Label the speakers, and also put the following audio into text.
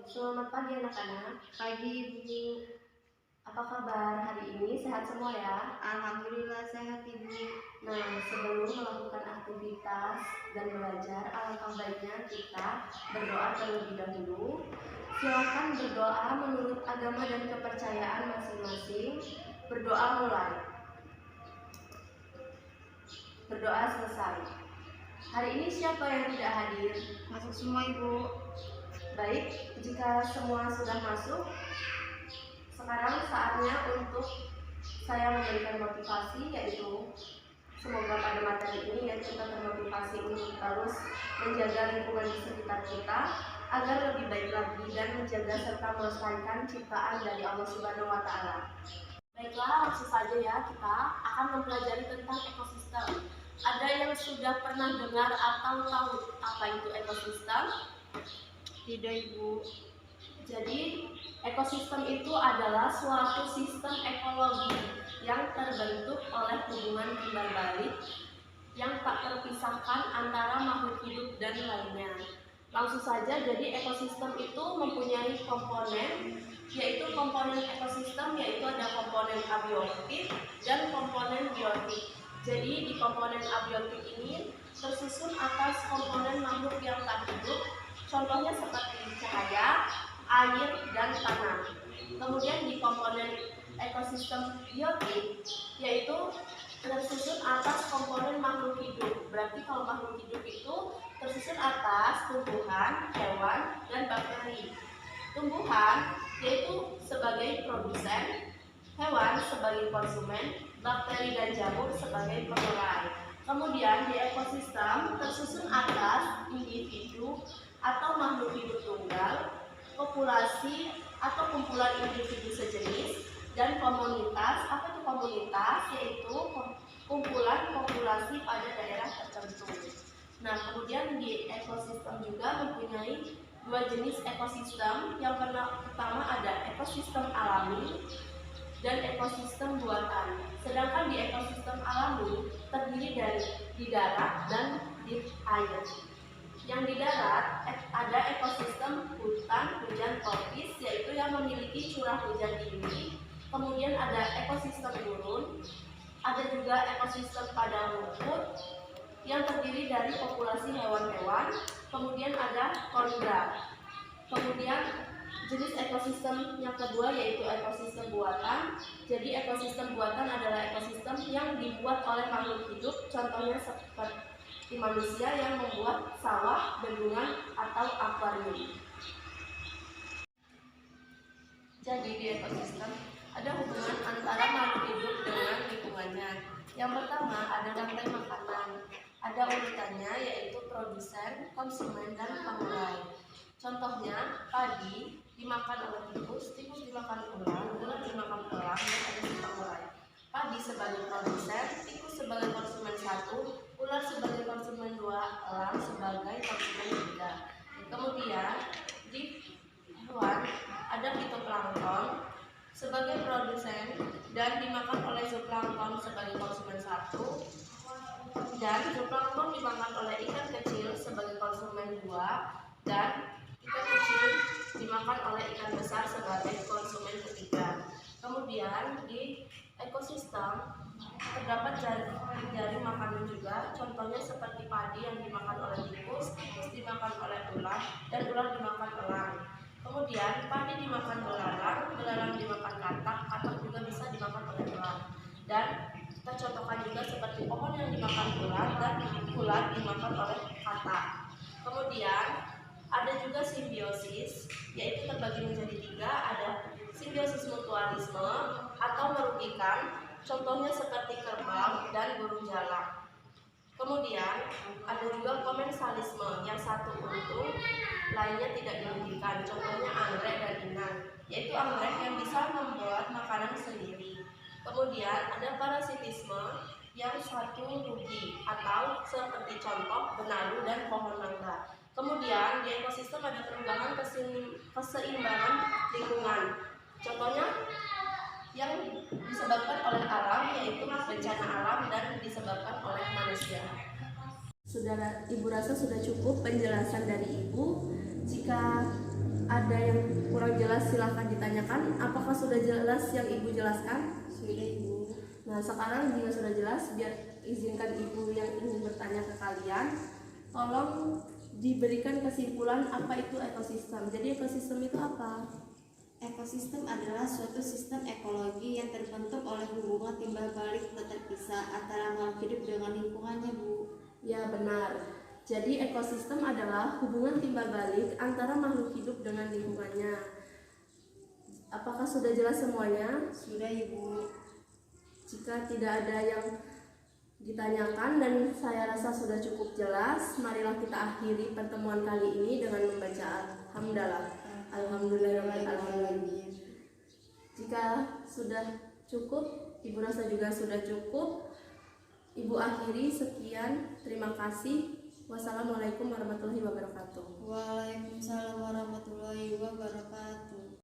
Speaker 1: Selamat pagi anak-anak.
Speaker 2: Pagi Ibu.
Speaker 1: Apa kabar hari ini? Sehat semua ya?
Speaker 2: Alhamdulillah sehat Ibu.
Speaker 1: Nah, sebelum melakukan aktivitas dan belajar, alangkah baiknya kita berdoa terlebih dahulu. Silakan berdoa menurut agama dan kepercayaan masing-masing. Berdoa mulai. Berdoa selesai. Hari ini siapa yang tidak hadir?
Speaker 2: Masuk semua Ibu.
Speaker 1: Baik, jika semua sudah masuk, sekarang saatnya untuk saya memberikan motivasi, yaitu semoga pada materi ini kita termotivasi untuk terus menjaga lingkungan di sekitar kita agar lebih baik lagi dan menjaga serta melestarikan ciptaan dari Allah Subhanahu wa Ta'ala. Baiklah, langsung saja ya, kita akan mempelajari tentang ekosistem. Ada yang sudah pernah dengar atau tahu apa itu ekosistem?
Speaker 2: Tidak Ibu.
Speaker 1: Jadi, ekosistem itu adalah suatu sistem ekologi yang terbentuk oleh hubungan timbal balik yang tak terpisahkan antara makhluk hidup dan lainnya. Langsung saja, jadi ekosistem itu mempunyai komponen, yaitu komponen ekosistem, yaitu ada komponen abiotik dan komponen biotik. Jadi di komponen abiotik ini tersusun atas komponen makhluk yang tak hidup, contohnya seperti cahaya, air, dan tanah. Kemudian di komponen ekosistem biotik, yaitu tersusun atas komponen makhluk hidup. Berarti kalau makhluk hidup itu tersusun atas tumbuhan, hewan, dan bakteri. Tumbuhan yaitu sebagai produsen, hewan sebagai konsumen, bakteri dan jamur sebagai pengurai. Kemudian di ekosistem tersusun atas individu atau makhluk hidup tunggal, populasi atau kumpulan individu sejenis, dan komunitas. Apa itu komunitas? Yaitu kumpulan populasi pada daerah tertentu. Nah, kemudian di ekosistem juga mempunyai dua jenis ekosistem. Yang pertama ada ekosistem alami dan ekosistem buatan. Sedangkan di ekosistem alami terdiri dari di darat dan di air. Yang di darat ada ekosistem hutan hujan tropis, yaitu yang memiliki curah hujan tinggi. Kemudian ada ekosistem gurun, ada juga ekosistem padang rumput yang terdiri dari populasi hewan-hewan. Kemudian ada kondra. Kemudian jenis ekosistem yang kedua yaitu ekosistem buatan. Jadi ekosistem buatan adalah ekosistem yang dibuat oleh makhluk hidup, contohnya seperti manusia yang membuat sawah, bendungan, atau akuarium. Jadi di ekosistem ada hubungan antara makhluk hidup dengan lingkungannya. Yang pertama ada rantai makanan. Ada urutannya yaitu produsen, konsumen, dan pengurai. Contohnya padi dimakan oleh tikus, tikus dimakan ular, ular dimakan elang, dan ada si pengurai. Padi sebagai produsen, tikus sebagai konsumen satu, ular sebagai konsumen dua, elang sebagai konsumen tiga. Kemudian di hewan ada fitoplankton sebagai produsen dan dimakan oleh zooplankton sebagai konsumen satu, dan zooplankton dimakan oleh ikan kecil sebagai konsumen dua, dan ikan kecil dimakan oleh ikan besar sebagai konsumen ketiga. Kemudian di ekosistem terdapat jaring makanan juga, contohnya seperti padi yang dimakan oleh tikus, tikus dimakan oleh ular, dan ular dimakan elang. Kemudian padi dimakan belalang, belalang dimakan katak, katak juga bisa dimakan oleh elang. Dan kita contohkan juga seperti pohon yang dimakan ular dan ular dimakan oleh katak. Kemudian ada juga simbiosis, yaitu terbagi menjadi tiga. Ada simbiosis mutualisme atau merugikan, contohnya seperti kerbau dan burung jalak. Kemudian ada juga komensalisme, yang satu untung, lainnya tidak dirugikan, contohnya anggrek dan inang, yaitu anggrek yang bisa membuat makanan sendiri. Kemudian ada parasitisme, yang satu rugi, atau seperti contoh benalu dan pohon mangga. Kemudian di ekosistem ada perubahan keseimbangan lingkungan, contohnya yang disebabkan oleh alam, yaitu bencana alam, dan disebabkan oleh manusia. Saudara, Ibu rasa sudah cukup penjelasan dari Ibu. Jika ada yang kurang jelas silahkan ditanyakan. Apakah sudah jelas yang Ibu jelaskan?
Speaker 2: Sudah Ibu.
Speaker 1: Nah, sekarang jika sudah jelas, biar izinkan Ibu yang ingin bertanya ke kalian, tolong diberikan kesimpulan apa itu ekosistem. Jadi ekosistem itu apa?
Speaker 2: Ekosistem adalah suatu sistem ekologi yang terbentuk oleh hubungan timbal balik tak terpisah antara makhluk hidup dengan lingkungannya, Bu.
Speaker 1: Ya, benar. Jadi ekosistem adalah hubungan timbal balik antara makhluk hidup dengan lingkungannya. Apakah sudah jelas semuanya?
Speaker 2: Sudah Ibu.
Speaker 1: Jika tidak ada yang ditanyakan dan saya rasa sudah cukup jelas, marilah kita akhiri pertemuan kali ini dengan membaca hamdalah. Alhamdulillahirrahmanirrahim. Jika sudah cukup, Ibu rasa juga sudah cukup, Ibu akhiri. Sekian, terima kasih. Wassalamualaikum warahmatullahi wabarakatuh.
Speaker 2: Waalaikumsalam warahmatullahi wabarakatuh.